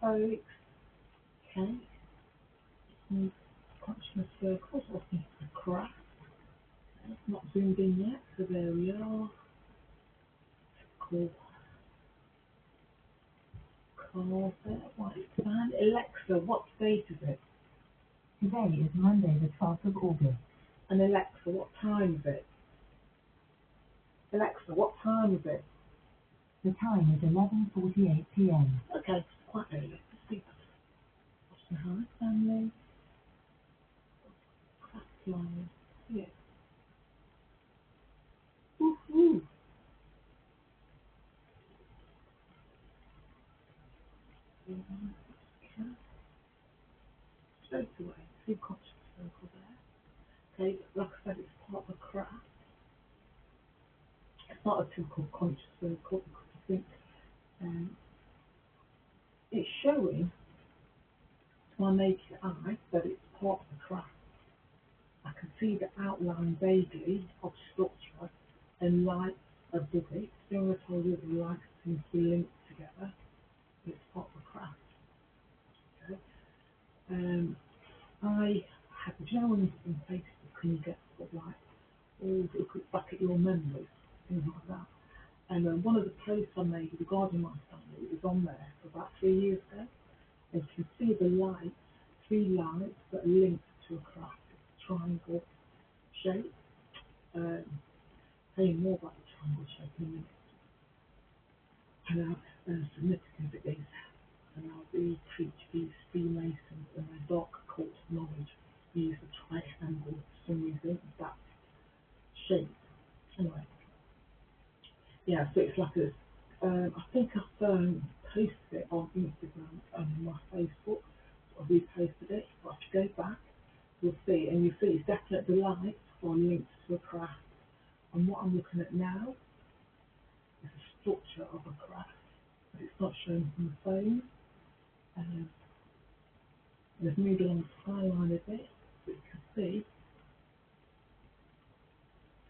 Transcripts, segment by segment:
folks. Okay. Consciousness circles, looking for the craft. It's not zoomed in yet, so there we are. Cool. Call there. What is fine? Alexa, what date is it? Today is Monday, the 12th of August. And Alexa, what time is it? Alexa, what time is it? The time is 11:48 p.m. Okay, quite early. Let's see. Hi, family. Craft line. Yeah. Woohoo! Okay. Straight away, see conscious circle there. Okay, like I said, it's part of the craft. It's not a typical conscious circle because I think it's showing to my naked eye that it's part of the craft. I can see the outline vaguely of structure and lights above it. Still, I told you the lights seem to be linked together. It's part of the craft. Okay. I have, do you know when you're on Facebook and you get sort of like, oh, look back at your memories, things like that. And one of the posts I made regarding my family is on there for about 3 years ago. And you can see the lights, 3 lights that are linked to a craft. It's a triangle shape. Tell you more about the triangle shape in a minute. And how significant it is. And how the creaturebeasts, Freemasons, and their dark occult knowledge use the triangle for some reason, that shape. Anyway, yeah, so it's like a, I think I've posted it on Instagram and my Facebook, so I've reposted it, but if you go back, you'll see, and you see it's definitely the lights are linked to a craft. And what I'm looking at now is the structure of a craft, but it's not shown from the phone. They've moved along the skyline a bit, so you can see,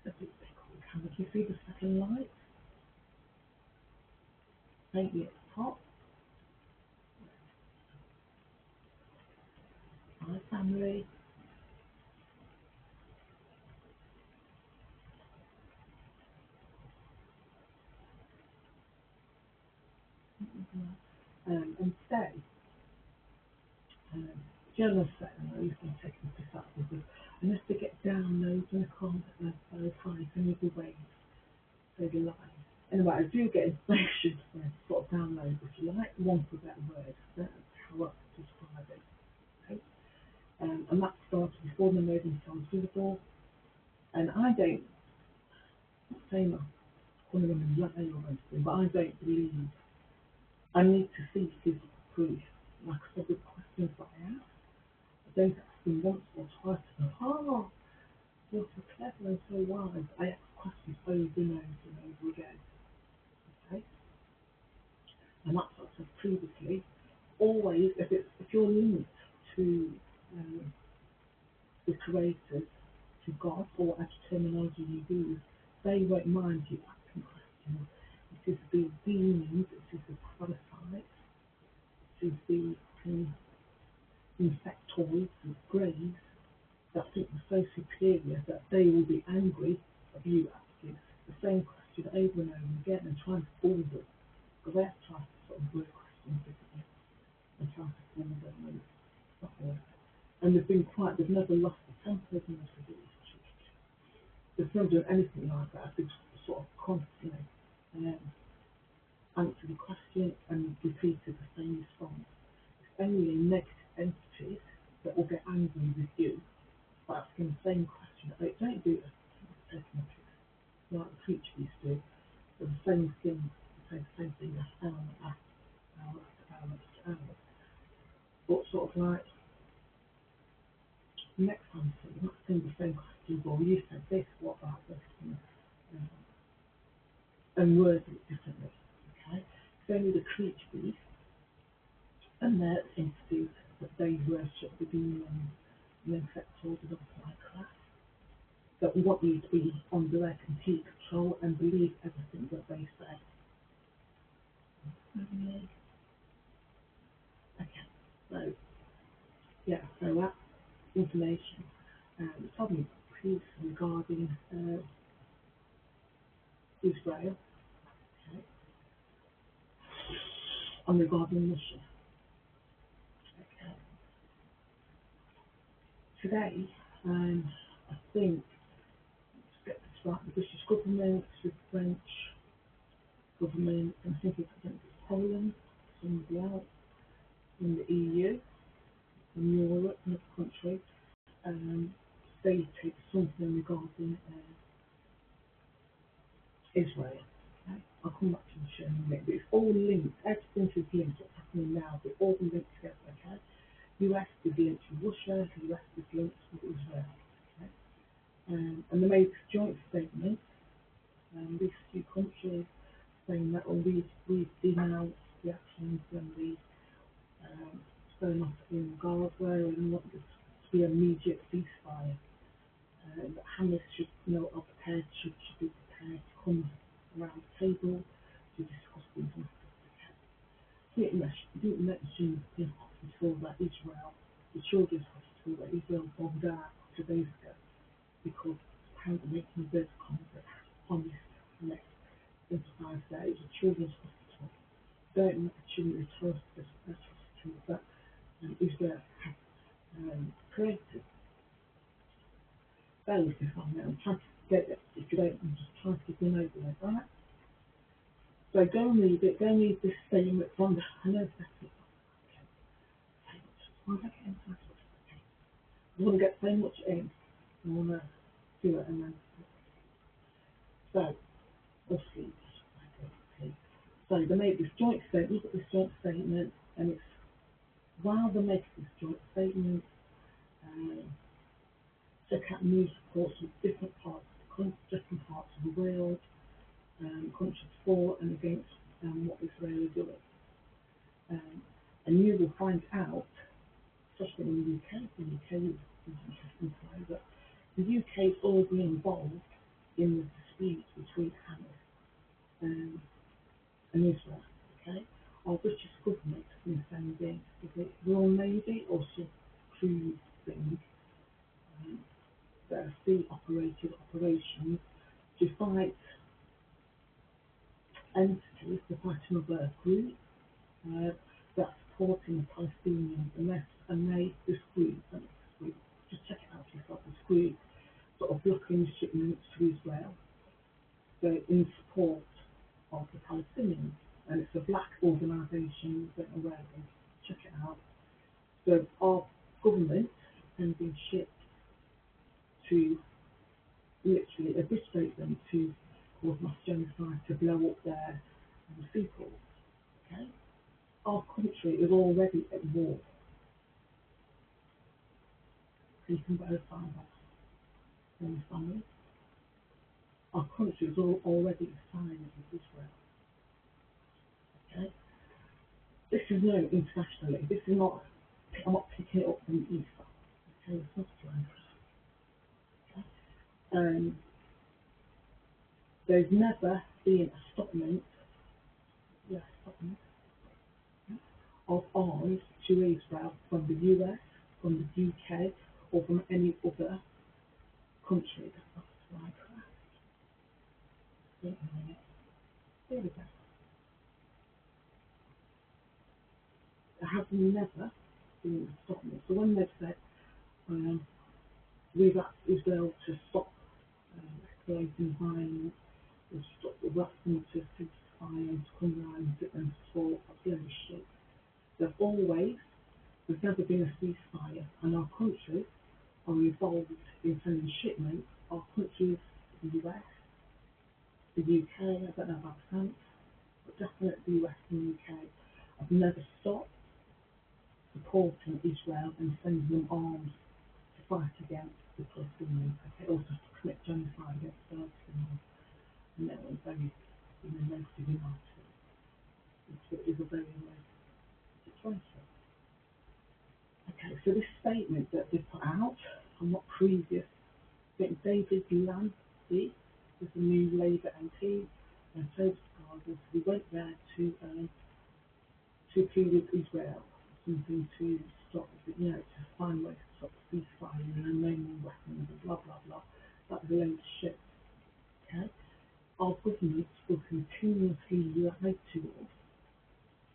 a bit pickle camera, can you see the second light? Maybe at the top. Hi family. And today, journalists say, and I used to take this up with this, unless they get downloads and I can't get them verified in other ways, so they lie. Anyway, I do get information from sort of downloads, if you like, one for a better word. That's how I describe it. Okay? And that started before they made themselves visible. And I don't, not saying I'm calling them a lie or anything, but I don't believe. I need to see physical proof. Like I said, with questions that I ask, I don't ask them once or twice and go, oh, you're so clever and so wise. I ask questions over and over and over again. Okay? And that's what I said previously. Always, if you're linked to the creators, to God, or whatever terminology you use, they won't mind you asking questions. It is the demons, it is the parasites, it is the insectoids and graves that think they're so superior that they will be angry of you asking the same question over and over again and trying to fool them. Because they have to try to sort of word questions differently and try to fool them and it's not worth it. And they've never lost the temper, they've never done anything like that. They've sort of constantly answered the question and repeated the same response. It's only negative entities that will get angry with you by asking the same question. They don't do it taking a piss, like the creaturebeasts do. They're the same thing, they say the same thing hour after hour after hour after hour. But sort of like, next time you're not asking the same questions, or you said this, what about this, and word it differently. Okay? It's only the creaturebeasts and their entities that they worship, the demons and insectoids and stuff like that, that want you to be under their complete control and believe everything that they say. So that information, suddenly piece regarding Israel, okay, and regarding Russia. Okay. Today, I think, let's get this right, the British government, the French government, and I think it's Poland, somebody else, in the EU, in Europe, another country, they take something regarding Israel. Okay? I'll come back to the show in a minute, but it's all linked, everything is linked, what's happening now, but all linked together, okay? US is linked to Russia, the US is linked with Israel. Okay? And they made a joint statement, these two countries, saying that we've denounced the actions and the going off in Gaza and want this to be an immediate ceasefire. That Hamas should, are prepared, should be prepared to come around the table to discuss these matters. Didn't mention the hospital that Israel, the children's hospital that Israel bombed out 2 days ago, because apparently making those comments on this next emphasise that it's a children's hospital. Don't mention the terrorist hospital that Israel has created. Bear with me for a minute, I'm trying to get it, if you don't, I'm just trying to give you an overlay, right? So go and read it, go and read this statement from the, I know that's it. Okay. Why did I get into this? Okay. I want to get so much in, I want to do it and then, so, let's see. Okay. So they made this joint statement, look at this joint statement, and it's, while they make this joint statement, check out news reports from different parts of the world, countries for and against what Israel is doing. And you will find out, especially in the UK, is interesting to know that the UK is already involved in the dispute between Hamas and Israel. Okay, our British government has been sending, is it Royal Navy or some cruise thing, that are sea operated operations to fight entities, to fight another group that's supporting the Palestinians, this group, just check it out yourself, this group sort of blocking shipments to Israel, so in support of the Palestinians, and it's a black organisation, don't know where it is, check it out. So our government has been shipped to literally eviscerate them, to cause mass genocide, to blow up their seaports. Okay? Our country is already at war. So you can verify that in the family. Our country is already signed with Israel. Okay? This is known internationally. This is not, I'm not picking it up from the East. Okay? It's not strange. Okay? There's never been a stopment, of arms to Israel from the US, from the UK, or from any other country. That's right. There we go. There has never been a stopment. So when they've said we've asked Israel to stop escalating violence, we've asked them to ceasefire and to come around and support, shit. There's never been a ceasefire, and our countries are involved in sending shipments. Our countries, the US, the UK, I don't know about France, but definitely the US and the UK, have never stopped supporting Israel and sending them arms to fight against the Palestinians, okay, also to commit genocide against the Palestinians. And that was very, negative in our It is a very situation. Okay, so this statement that they put out from what previous, I think David Lansby is the new Labour MP and Service Gardens. We went there to plead with Israel, something to stop, to find ways to stop ceasefire, no more weapons and blah, blah, blah. That's a load of shit, okay? Our governments will continuously lie to us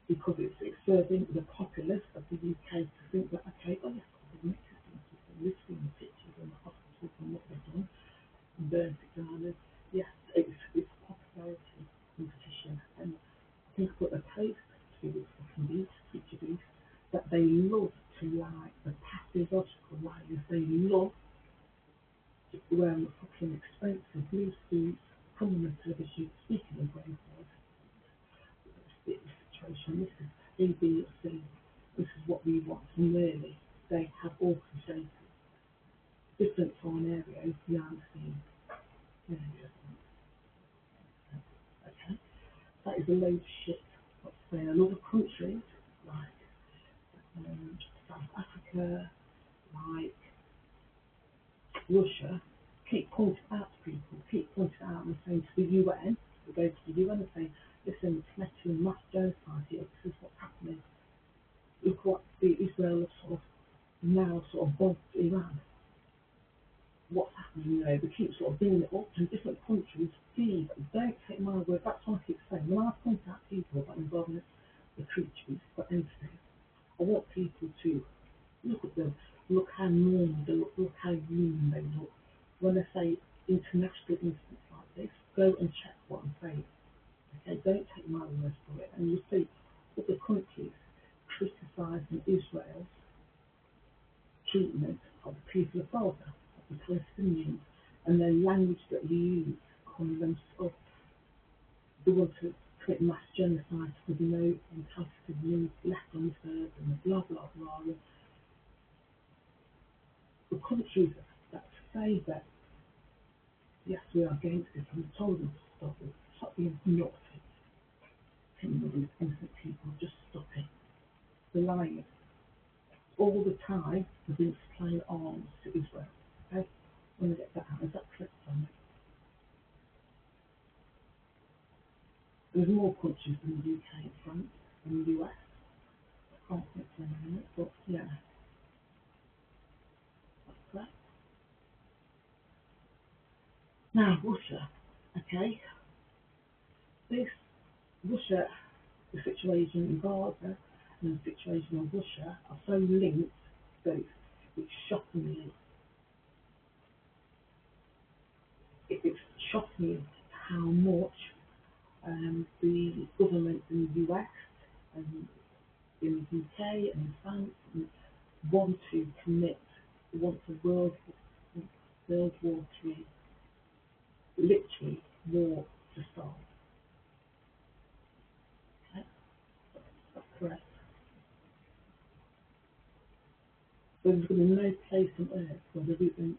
because it's serving the populace of the UK to think that, okay, oh yes, the government is listing the pictures and the hospitals and what they've done, and burnt it down, and yes, it's popularity competition, and I think what the post to this fucking beast, creature beast, that they love to lie, the pathological liars, they love to wear the fucking expensive blue suits, come on the television, speaking of brave words, this situation, this is ABC, this is what we want, and really, they have orchestrated different foreign areas beyond the areas. Okay? That is a load of shit. Let's say in other countries, like South Africa, like Russia, keep pointing out to people, keep pointing out and saying to the UN, we go to the UN and say, listen, it's committing mass genocide here, this is what's happening. Look what the Israel have sort of now sort of bombed Iran. What's happening, they keep sort of bringing it up to different countries. Please, don't take my word, that's what I keep saying. When I point out people that involve the creatures or anything, I want people to look at them, look how normal they look how human they look. When I say international incidents like this, go and check what I'm saying. Okay, don't take my word for it. And you see other countries criticising Israel's treatment of the people of Gaza, of the Palestinians, and the language that we use, calling them up. They want to commit mass genocide with no Palestinians left unserved and blah blah blah. And the countries that say that yes, we are against it, and told them to stop it, stop being naughty, killing all these innocent people, just stop it. They're lying all the time. They've been supplying arms to Israel. Okay, when they get that out, is that correct on me? There's more countries than the UK and France and the US. I can't think of any minute, but yeah, that's correct. Now, Russia, okay, this Russia, the situation in Gaza and the situation in Russia are so linked that it's shocking it's shocking how much the governments in the US and in the UK and in France want to commit, want a World War III, literally war to start. Okay? That's correct. There's going to be no place on earth where there isn't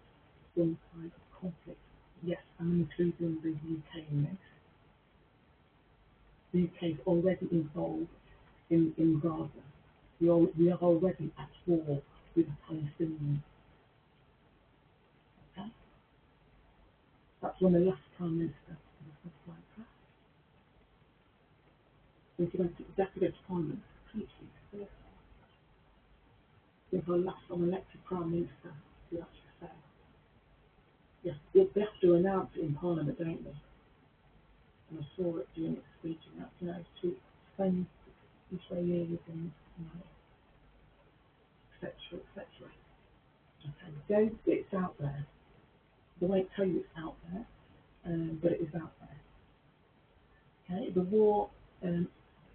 some kind of conflict. Yes, I'm including the UK in this. The UK is already involved in Gaza. We are already at war with the Palestinians. Okay? That's when the last Prime Minister was stuff like that. So if you're going to deputy Parliament, completely. If our last unelected Prime Minister, you actually say, yes, they have to announce it in Parliament, don't they? And I saw it during its speech, and that's, to send Israelis and, etc., etc. Okay, it's out there. They won't tell you it's out there, but it is out there. Okay, the war,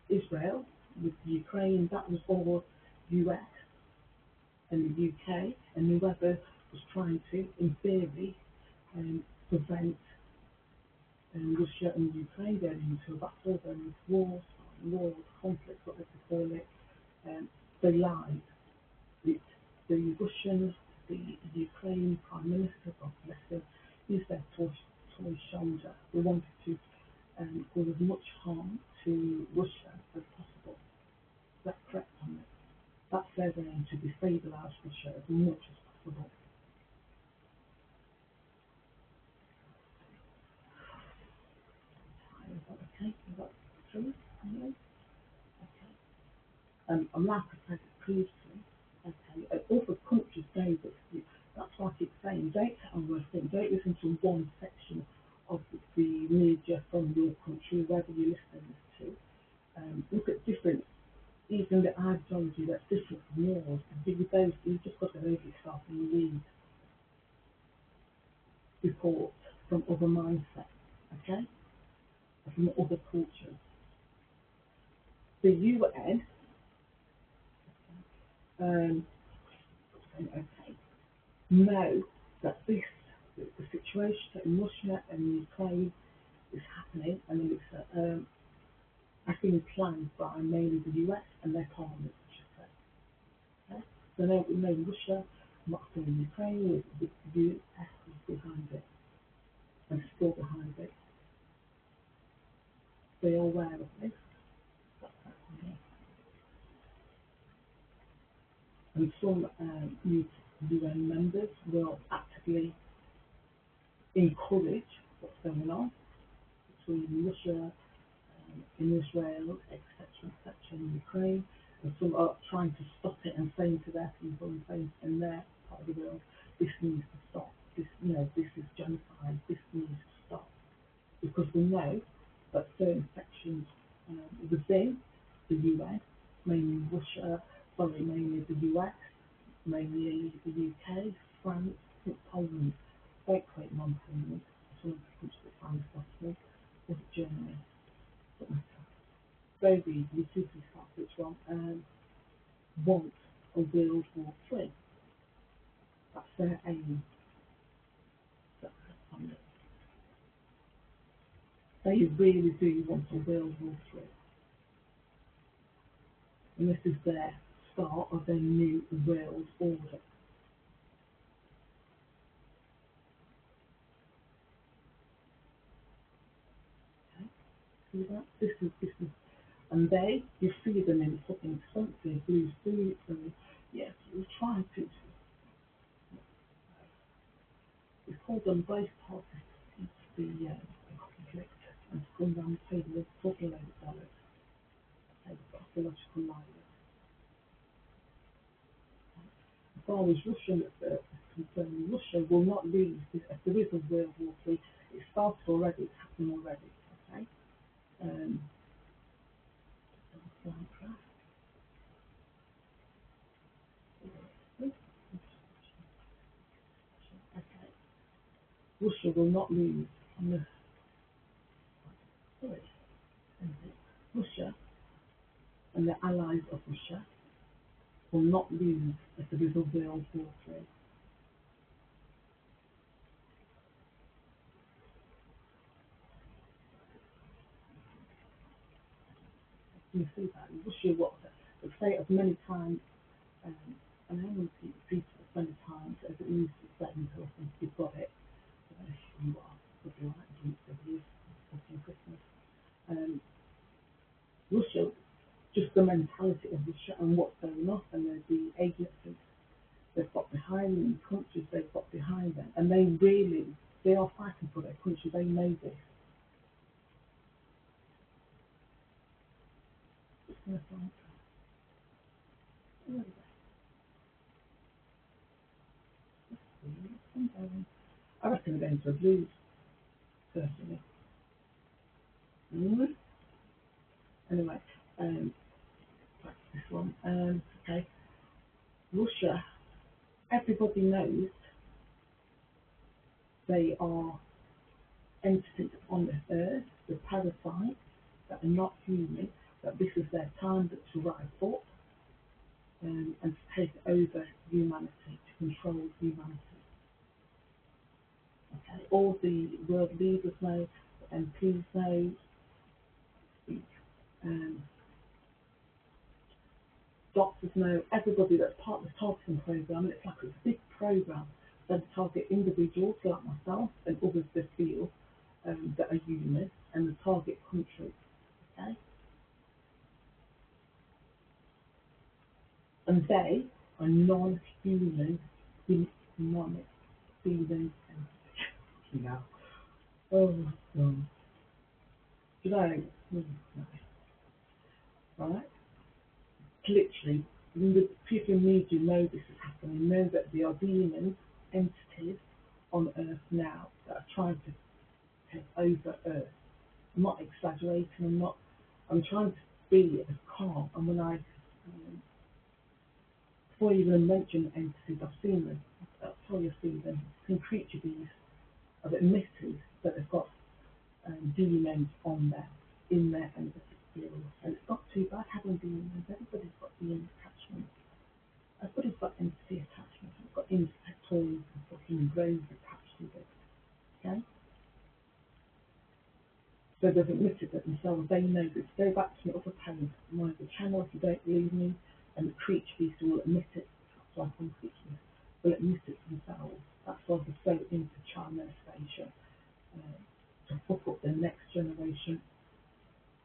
Israel with Ukraine, that was all US and the UK, and whoever was trying to, in theory, prevent Russia and Ukraine going into a battle, going into wars, conflicts, whatever they call it. They lied. The Russian, the Ukraine Prime Minister, God bless him, used their toy shoulder. They wanted to cause as much harm to Russia as possible. That's correct on it. That's their aim, to destabilise Russia as much as possible. Is that okay? Is that true? Anyway? Okay. I'm like I said previously, okay, say this. That's why I keep saying, don't listen to one section of the media from your country, wherever you're listening to. Look at different, even the ideology that's different from yours. You've just got to know yourself and read reports from other mindsets, okay? From other cultures. The UN, okay, know that the situation in Russia and Ukraine is happening, and it's I think planned by mainly the US and their partners, I should say. Okay? So no Russia, not saying Ukraine, the US is behind it, and still behind it. They are aware of this. And some UN members will actively encourage what's going on between Russia in Israel, etc., in Ukraine, and some are trying to stop it and saying to their people and saying in their part of the world, this needs to stop. This is genocide. This needs to stop because we know that certain sections within the UN, mainly mainly the US, mainly the UK, France, Poland, quite non-Poland, some of the countries that France got was Germany. Very easily, two start which one, want a World War III. That's their aim. They really do want a World War III. And this is their start of their new world order. Okay? See that? This is, and you see them in fucking something, blue suits, and yes, we try to. We call them both parties to the conflict and to come down the table and talk about it. The pathological liars. As far as Russia is concerned, Russia will not lose if there is a World War III. It started already, it's happening already. Okay? Okay. Russia will not lose unless Russia and the allies of Russia will not lose if there is a World War III. You see that? Russia, what they say as many times, and I want to repeat it as many times as it needs to be said until I think you've got it. You are, would you like to use fucking Christmas? Russia, just the mentality of Russia and what's going on, and the agencies they've got behind them, the countries they've got behind them, and they are fighting for their country. They know this. It's going to fight. I reckon they're going to lose, personally. Anyway, this one. Okay. Russia, everybody knows they are entities on this earth, the parasites that are not human, that this is their time to rise up and to take over humanity, to control humanity. Okay, all the world leaders know, the MPs know, the doctors know, everybody that's part of the targeting program, and it's like a big program that target individuals like myself and others that feel that are human, and the target countries. Okay, and they are non-human, demonic feelings and now. Oh, did I? No. Right? Literally the people in media know this is happening, know that there are demons, entities on Earth now that are trying to take over Earth. I'm not exaggerating, I'm trying to be as calm, and when I, before you even mention entities, I've seen them, before you see them, some creature beasts have admitted that they've got demons on there, in their entity field, and it's not too bad having demons, everybody's got demon attachments. Everybody's got entity attachments. We've got insect toys and fucking drones attached to it. Okay? So they've admitted that themselves. They know this. Go back to my other page, my other channel, if you don't believe me, and the creature beast will admit it. That's why I'm creatures will admit it themselves. That's why they're so into child molestation. To fuck up the next generation.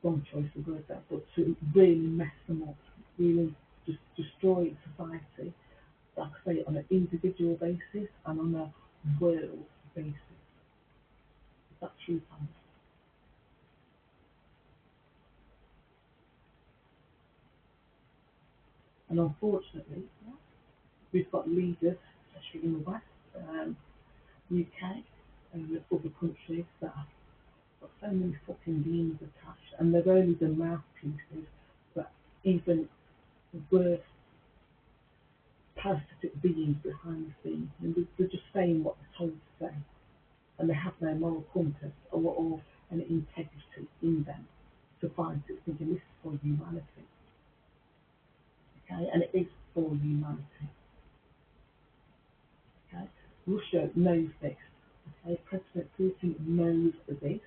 Wrong choice of word there, but to really mess them up, really just destroy society. Like I say, on an individual basis and on a world basis. Is that true, Thomas? And unfortunately, we've got leaders, especially in the West, UK, and other countries that have got so many fucking demons attached, and they're only the mouthpieces, but even worse parasitic beings behind the scenes. And they're just saying what they're told to say, and they have no moral compass or an integrity in them to find it, thinking this is for humanity. Okay, and it is for humanity. Okay, Russia knows this. Okay, President Putin knows this.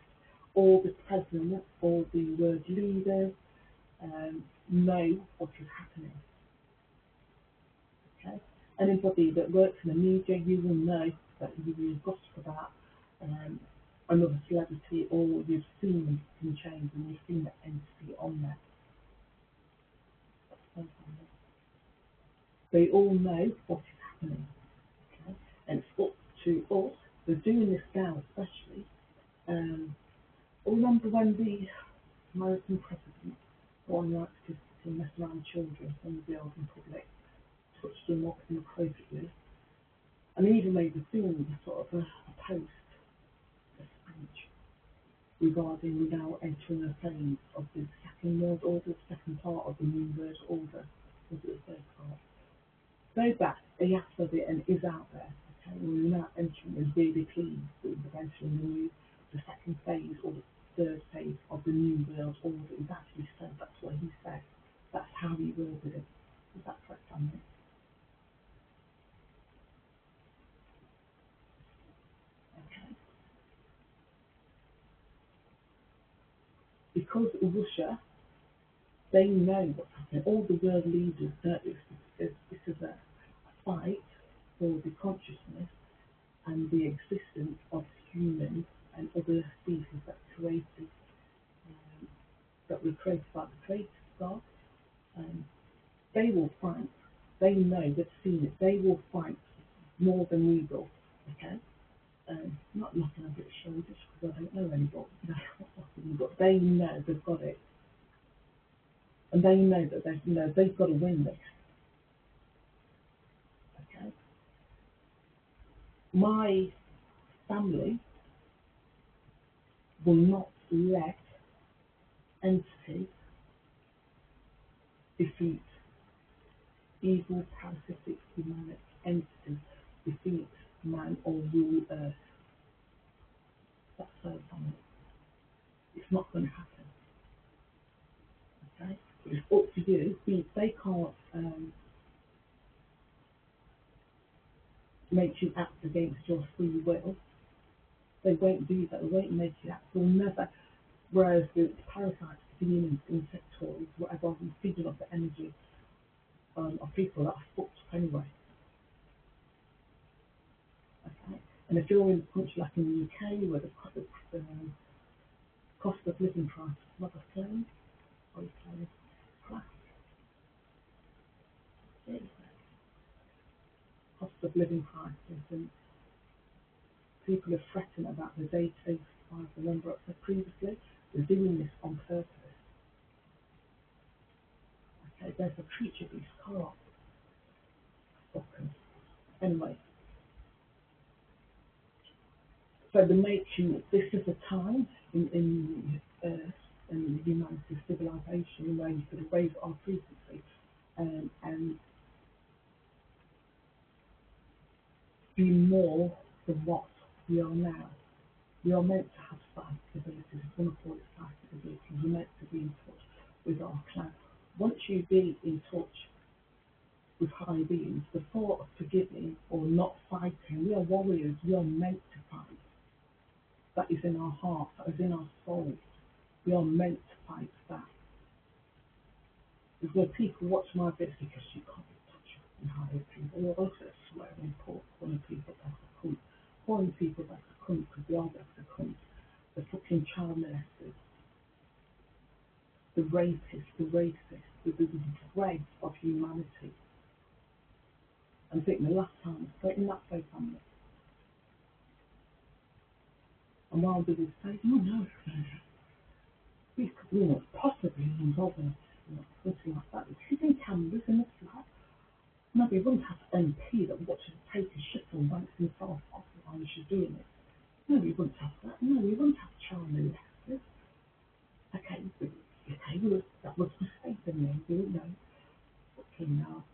All the presidents, all the world leaders know what is happening. Okay, anybody that works in the media, you will know that you will gossip about another celebrity, or you've seen them change and you've seen that entity on there. They all know what is happening. Okay? And it's up to us. They're doing this now, especially. Remember when the American president, one likes to mess around children and girls in public, touched them up inappropriately, and he even made a thing, sort of a post, a speech regarding now entering a phase of the second world order, the second part of the new world order, was it the third part? Go back, he asked for it and is out there. Okay, we're now entering and really pleased that we're entering the second phase or the third phase of the new world order. He's actually said that's what he said. That's how he worded it. Is that correct, Dominic? Okay. Because Russia, they know what's happening. All the world leaders know this is a fight for the consciousness and the existence of humans and other species that that were created by the Creator God. They will fight. They know, they've seen it. They will fight more than we will. Okay? Not knocking on their shoulders because I don't know anybody. But they know they've got it. And they know that they've got to win this. Okay? My family will not let entities defeat evil, parasitic, demonic entities, defeat man or rule Earth. That's so family. It's not going to happen. Okay? But it's up to you. They can't make you act against your free will. They won't do that. They won't make you act. They'll never. Whereas the parasites, demons, insectoids, whatever, feeding off the energy of people that are fucked up anyway. Okay? And if you're in a country like in the UK where the cost of living price is not the same, or you say class, cost of living prices, and people are fretting about the day-to-day survival. Remember, I said previously, they're doing this on purpose. Okay, there's a creature beast card. Okay. Anyway, so they make you, this is a time in in humanity's civilization where you could raise our frequency and be more than what we are now. We are meant to have psychic abilities. It's one of the psychic abilities. We're meant to be in touch with our clan. Once you be in touch with high beings, the thought of forgiving or not fighting, we are warriors. We are meant to fight. That is in our heart. That is in our soul. We are meant to fight that. There's where people watch my videos because you can't be touched with higher people. Or also swearing, calling people back a cunt. Calling people back a cunt because they are back a cunt. The fucking child molesters, the rapists, the dregs of humanity. And I think the last time I spoke in that place family, and while they would say, oh no, we could, possibly involved in something like that. Hidden cameras in the flat. No, we wouldn't have an MP that watches take a shit and wanks himself off while she's doing it. No, we wouldn't have that. No, we wouldn't have child molesters. Okay, that was mistaken then, you know. Okay, now.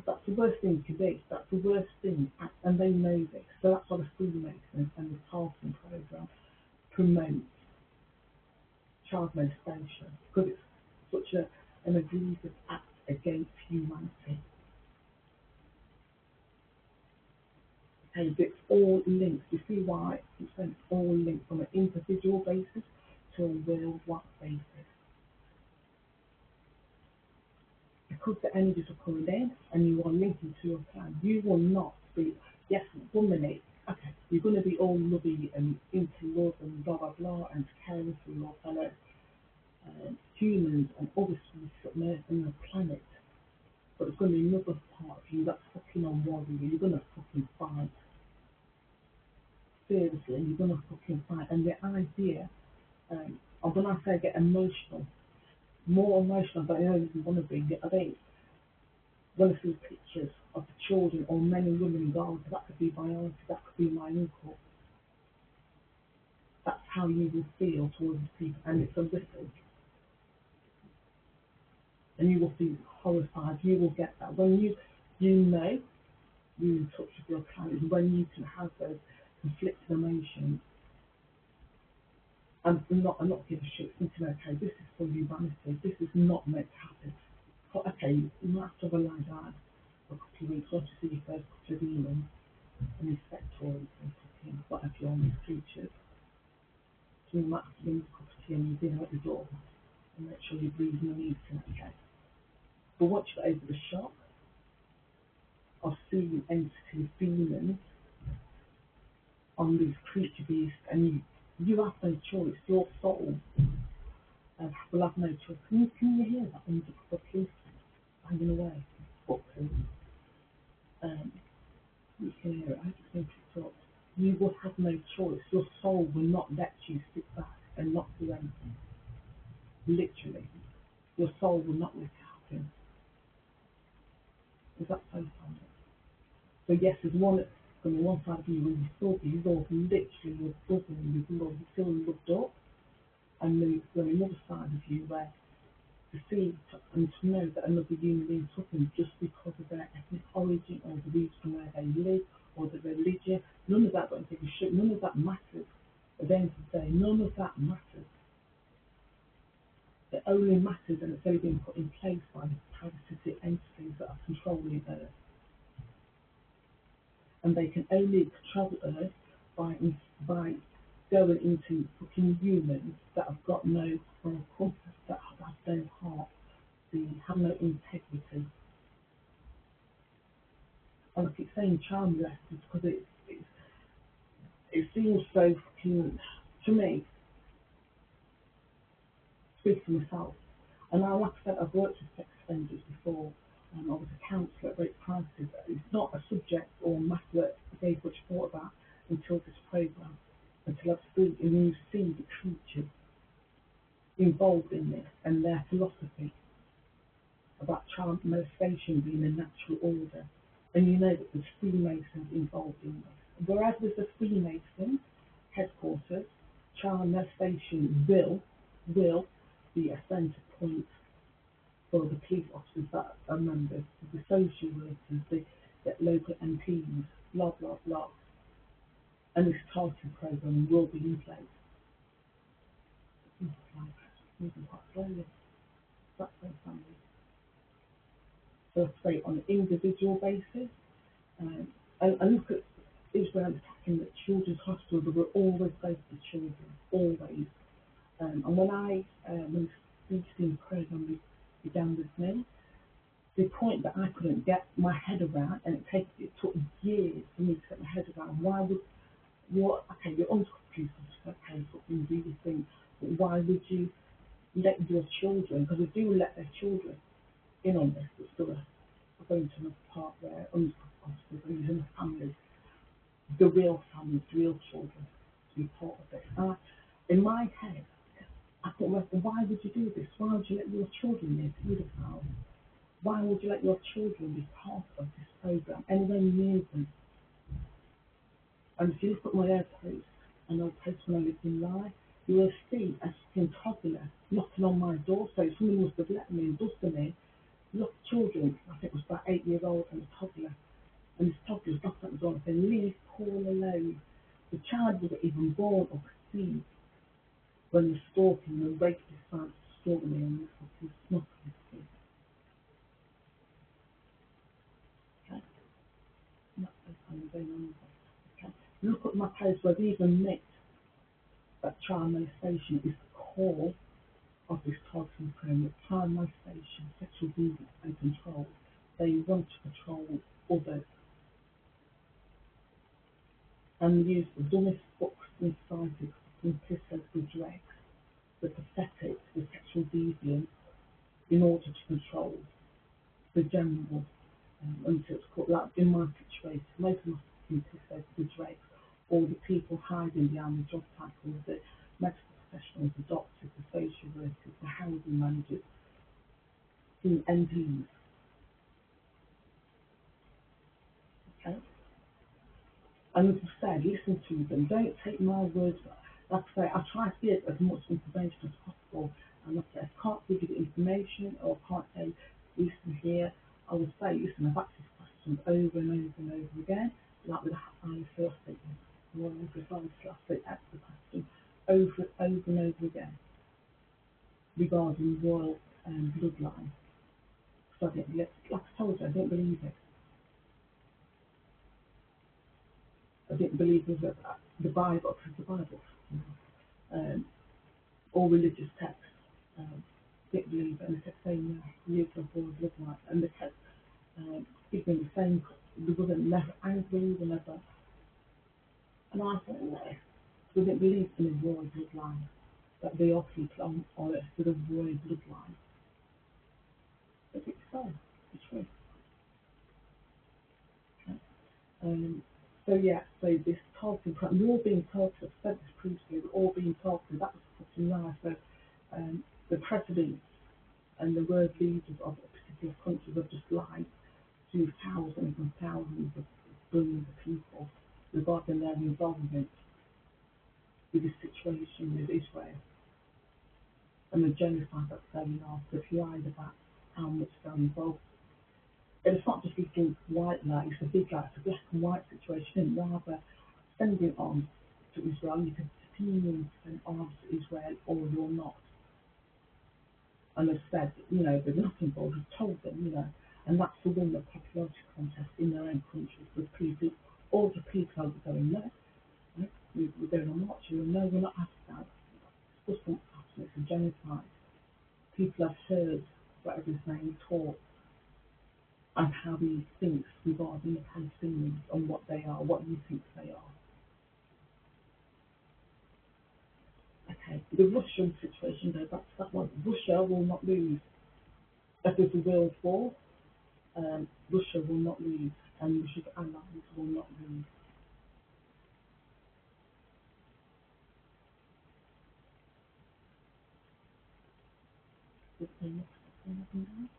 That's the worst thing to be. That's the worst thing, and they know this. So that's why the Freemasons and the Tarleton program promote child molestation because it's such an egregious act against humanity. And it's all linked. You see why it's all linked from an individual basis to a worldwide basis. Because the energies are coming in and you are linking to your plan, you will not be, yes, 1 minute, okay, you're going to be all lovey and into love and blah, blah, blah, and caring for your fellow humans and other species on Earth and the planet. But it's going to be another part of you that's fucking on warrior. You're going to fucking fight. Seriously, you're going to fucking fight. And the idea, and when I say get emotional, more emotional than I don't even want to be, I think when I see pictures of the children or men and women in Gaza, that could be my auntie, that could be my uncle. That's how you will feel towards people, and it's horrific. And you will feel horrified. You will get that when you know you're in touch with your planet, when you can have those conflicting emotions and not give a shit. Thinking, okay, this is for humanity. This is not meant to happen. But okay, you might have to rely on for a couple of weeks, once you see your first couple of demons and these spectors and fucking whatever you're on these creatures. So you might have to bring a cup of tea and your dinner at the door and make sure you're breathing and eating okay. But once you get over the shock of seeing entities, demons on these creature beasts, and you have no choice, your soul will have no choice. Can you hear that when the police hanging away? Boxes. You can hear it, I just think it's up. You will have no choice. Your soul will not let you sit back and not do anything. Literally. Your soul will not let it happen. Is that so funny? So yes, there's one from one side of you when you thought you love, literally you're buzzing with love, you feel loved up, and then there's another side of you where to see and to know that another human being suffering just because of their ethnic origin or the region where they live or the religion, none of that don't give a shit, none of that matters. At the end of the day, none of that matters. It only matters and it's only been put in place by the parasitic entities that are controlling Earth. And they can only control Earth by going into fucking humans that have got no moral compass, that have no heart, they have no integrity. And I keep saying child molesters because it seems so fucking, to me, speak for myself. And like I said, I've worked with sex offenders before, and I was a counsellor at Rape Crisis. It's not a subject or matter that I gave much thought about until this programme, until I've seen and you see the creatures involved in this and their philosophy about child molestation being a natural order, and you know that there's Freemasons involved in this. Whereas with the Freemasons headquarters, child molestation will be a centre point for the police officers that are members, the social workers, the local MPs, blah blah blah. And this targeting programme will be in place. Moving quite slowly. That's very family. So let's say on an individual basis, and look at Israel attacking the children's hospital. There were always based for children, always. And when the CC program began with me, the point that I couldn't get my head around, and it took years for me to get my head around, why would you're uncomfortable, okay, something do you think, but why would you let your children, because they do let their children in on this, it's still going to the part where uncomfortable and in the families, the real families, the real children, to be part of this. In my head, I thought, well, why would you do this? Why would you let your children live paedophiles? Why would you let your children be part of this program, anywhere near them? And if you look at my air post, and I'll post when I lived in Rye, you will see a fucking toddler knocking on my door. So somebody must have let me and busted me. Look, children, I think it was about 8 years old, and a toddler. And this toddler was knocking at the door and saying, leave Paul alone. The child wasn't even born or conceived when the stalking and rapist started to stalk me and this fucking snuffing me. Okay? And that's the kind of going on with it. Okay? Look at my post where they even admit that child molestation is the core of this targeting program. Child molestation, sexual deviance and control. They want to control others. And use the dumbest books and scientists and pisses with dregs, the pathetic, the sexual deviance, in order to control the general, until it's called, like in my situation, most of my pisses with dregs, all the people hiding behind the job titles, the medical professionals, the doctors, the social workers, the housing managers, the MPs. Okay? And as I said, listen to them. Don't take my words. Like I say, I try to give as much information as possible. And like I say, I can't give you the information, or I can't say, listen here. I will say, listen, I've asked this question over and over and over again, like with the first statement. I want to emphasise last week, ask the question over and over again regarding royal bloodline. So I didn't, like I told you, I didn't believe it. I didn't believe it was the Bible, because the Bible, or religious texts, didn't believe it, and they kept saying, live the boy, live like, and they kept giving the same, they were never angry, they never, and I thought, no, they didn't believe in a royal bloodline, that they are people on earth with a royal bloodline. But it's so, it's true. Okay. So yeah, so this targeting, we're all being targeted, I've said this previously, we're all being targeted, that was fucking nice. So the presidents and the world leaders of particular countries have just lied to thousands and thousands of billions of people regarding their involvement with the situation with Israel and the genocide that's going on. So if you lied about how much they're involved, and it's not just a big white lie, it's a big lie, it's a black and white situation, rather sending arms to Israel, you can continue to send arms to Israel or you're not. And they've said, they're not involved, we've told them, and that's the win the popularity contest in their own countries with people, all the people are going, no, we're going on march, no, we're not after that. It's just what's happening, it's a genocide. People have heard whatever his name talk and how he thinks regarding the Palestinians and what they are, what you think they are. Okay, the Russian situation, though, that's that one. Russia will not lose. If there's a world war, Russia will not lose, and Russia's allies will not lose. Is there anything else?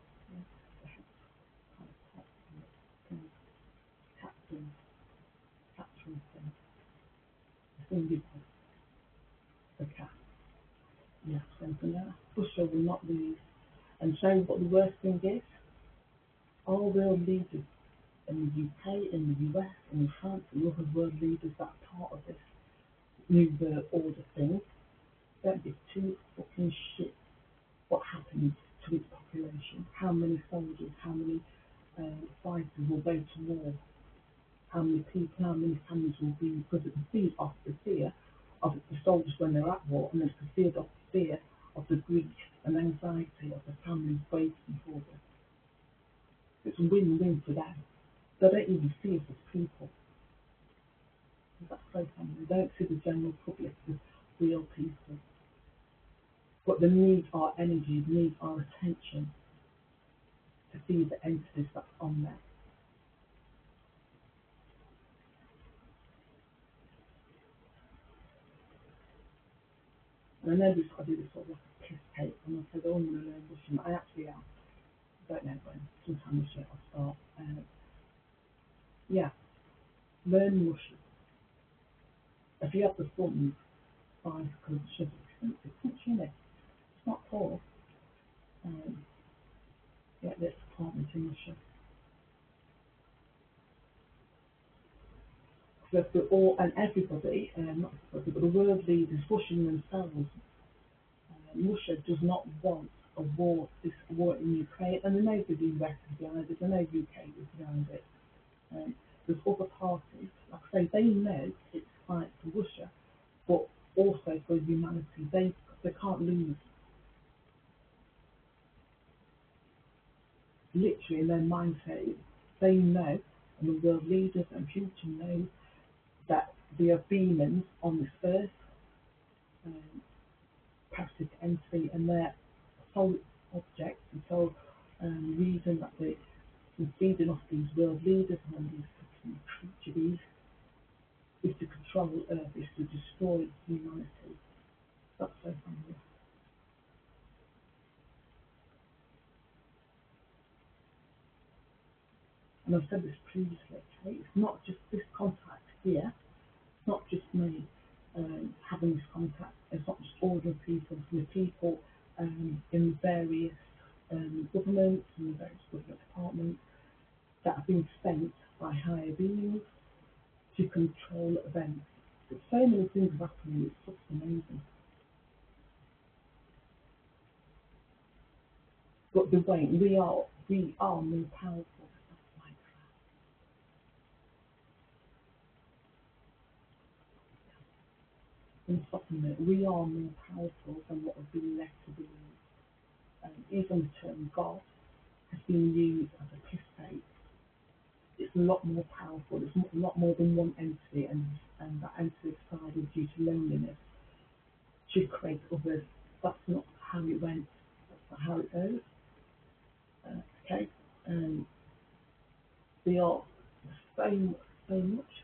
give the cat. Yeah, something like that. Russia will not lose. And so what the worst thing is, all world leaders in the UK, in the US, in France, and other world leaders that are part of this New World Order thing, don't give two fucking shit what happens to its population, how many soldiers, how many fighters will go to war, how many people, how many families will be, because it's the feed off the fear of the soldiers when they're at war, and it's the fear of the grief and anxiety of the families waiting for them. It's a win-win for them. They don't even see us as people. That's so funny. They don't see the general public as real people. But they need our energy, they need our attention to see the entities that's on there. And I know I do this sort of like a piss take, and I said, oh, I'm going to learn Russian. I actually am. I don't know when. Sometime this year I'll start. Yeah, learn Russian. If you have the funds, buy, because it's expensive. It's cheap. It's not poor. Get this apartment in Russia. Because they're all, and everybody, not everybody, but the world leaders, Russian themselves, Russia does not want a war, this war in Ukraine, and they know the US is behind it, they know UK is behind it. There's other parties, like I say, they know it's fight for Russia, but also for humanity. They can't lose. Literally in their mindset, they know, and the world leaders and Putin know, that there are demons on this earth, passive entity, and their sole object and sole reason that they're feeding off these world leaders and these fucking creature beasts is to control Earth, is to destroy humanity. That's so funny. And I've said this previously, okay? It's not just this contact here, it's not just me having this contact, it's not just ordinary people, it's the people in various governments and various government departments that have been sent by higher beings to control events. But so many things are happening, it's just amazing. But the way we are more powerful. In supplement, we are more powerful than what we've been led to believe. Even the term God has been used as a piss take. It's a lot more powerful. It's a lot more than one entity, and that entity decided due to loneliness to create others. That's not how it went. That's not how it goes. Okay, they are so much.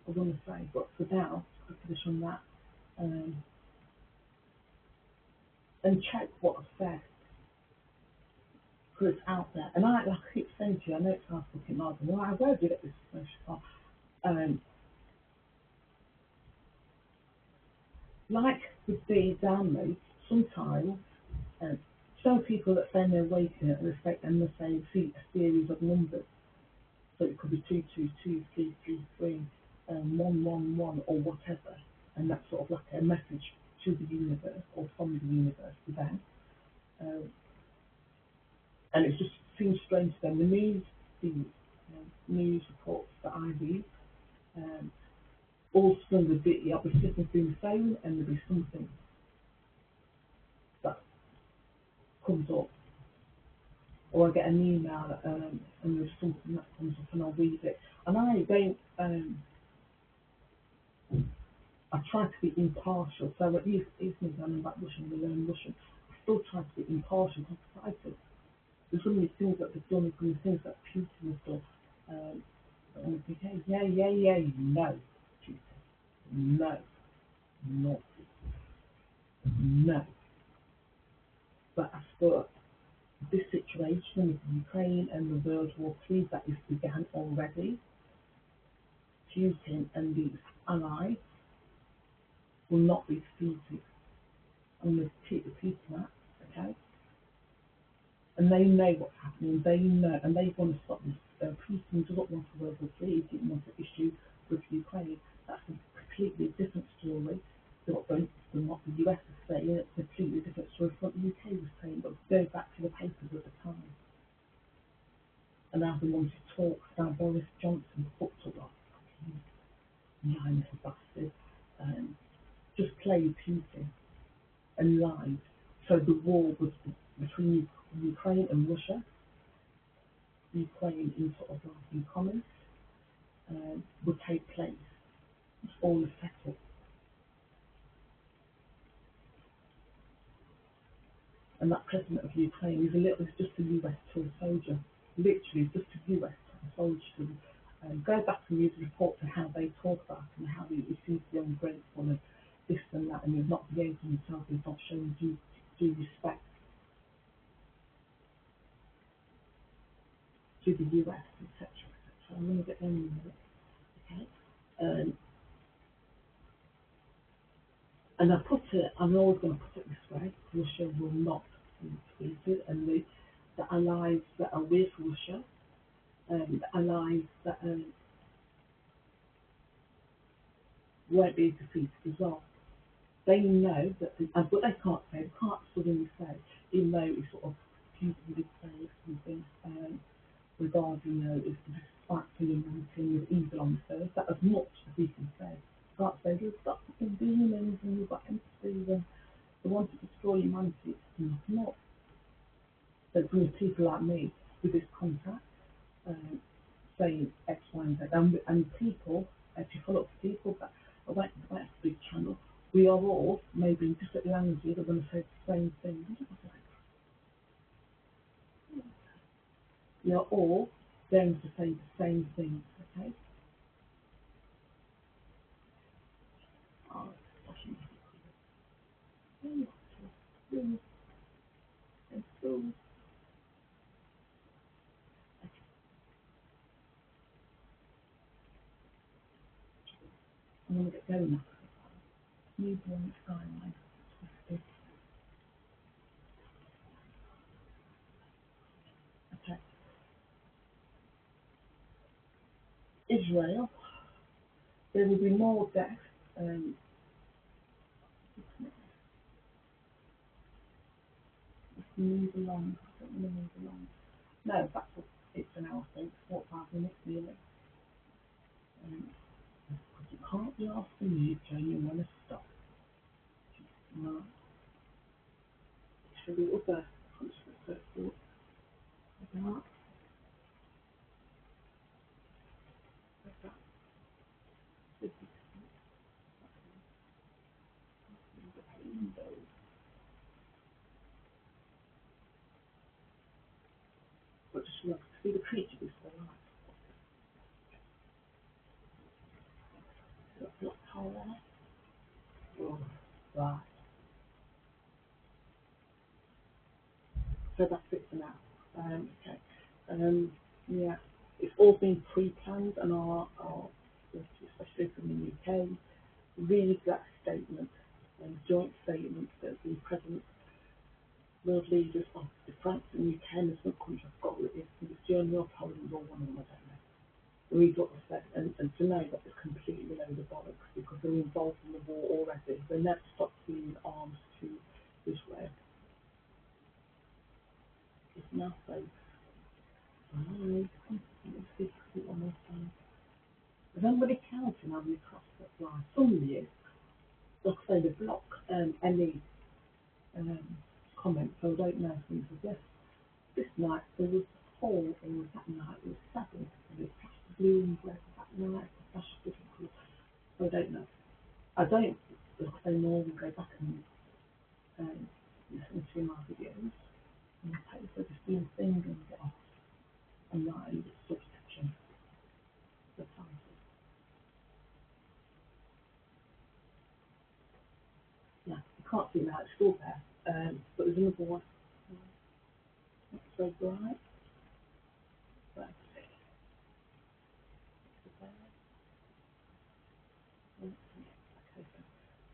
I want to say, but for now, to finish on that, and check what I've said, because it's out there. And like I keep saying to you, I know it sounds fucking odd, but where did I get this information from? Like with the downloads, sometimes some people that say they're waiting at the state and they say see a series of numbers. So it could be 222, 333, 111 or whatever. And that's sort of like a message to the universe or from the universe to them. And it just seems strange to them. The news reports that I read, all of a sudden I'll be sitting through the phone and there'll be something that comes up. Or I get an email and there's something that comes up and I'll read it. And I don't, I try to be impartial. So at least me learning about Russian, we learn Russian. I still try to be impartial because there's so many things that they've done, so many things that Putin has done. And I think, hey, no, Putin, no, not no. But as for this situation with Ukraine and the World War III that is began already, Putin and these allies will not be defeated. I'm going to keep repeating that, okay? And they know what's happening, they know, and they want to stop this. Putin doesn't want a World War III, he didn't want to issue with Ukraine. That's a completely different story than what the US is saying. It's a completely different story from what the UK was saying, but go back to the papers at the time. And now they want to talk, now Boris Johnson fucked up that fucking lying little bastard, just played Putin and lied. So the war was between Ukraine and Russia. Ukraine in sort of like in comments would take place. It's all settled. And that president of Ukraine is just a US tool soldier. Literally just a US tool soldier. Go back and read the report to how they talk about him and how he seems to be ungrateful and this and that, and he's not behaving himself, he's not showing due respect to the US, etc. etc. I'm going to get them in a minute. Okay? And I'm always going to put it this way: Russia will not be defeated, and the allies that are with Russia, the allies that won't be defeated as well. They know that, but they can't suddenly say, even though it's sort of Putin did say something regarding, it's despite humanity with evil on the earth, that as much as he can say. Can't say, you've got fucking demons and you've got empathy and they want to destroy humanity. It's not. But from people like me with this contact, saying X, Y, and Z, and people, if you follow up with people that are like a big channel, we are all maybe in different languages, are going to say the same thing. We are all going to say the same things, okay? Oh, I'm going to get going now. Newborn skyline. Okay. Israel, there will be more deaths. Move along. I don't want to move along. No, that's what it's an hour, so it's 45 minutes nearly. You can't be asked to move, Joe, you want to stop. No. Should we other conscious thought about this is the window. But just look, see the creature before life. Got a black hole there. Oh, right. So that's it for now. Okay. Yeah, it's all been pre-planned, and our especially from the UK, read that statement, joint statement that the President, world leaders of France and UK and some countries have got with it. It's Germany or Poland or one of them, I don't know. Read what was said, and to know that it's completely load of bollocks because they're involved in the war already. They never stopped giving arms to Israel. It's now safe. Bye. Let's see one more time. Is anybody counting how many crossed that line? Some of you, like I say, they block any comments, so I don't know if things are this night there was 4 in that night, there was 7, and it flashed blue and red that night, it flashed different colours, so I don't know. I don't, like I say, normally go back and listen to my videos, and I take so just do a thing and get off, and not in the subsection, the title. Yeah, you can't see now, it's still there, but there's another one, not so bright, but okay,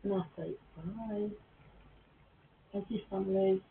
so And I'll say bye. Thank you, family.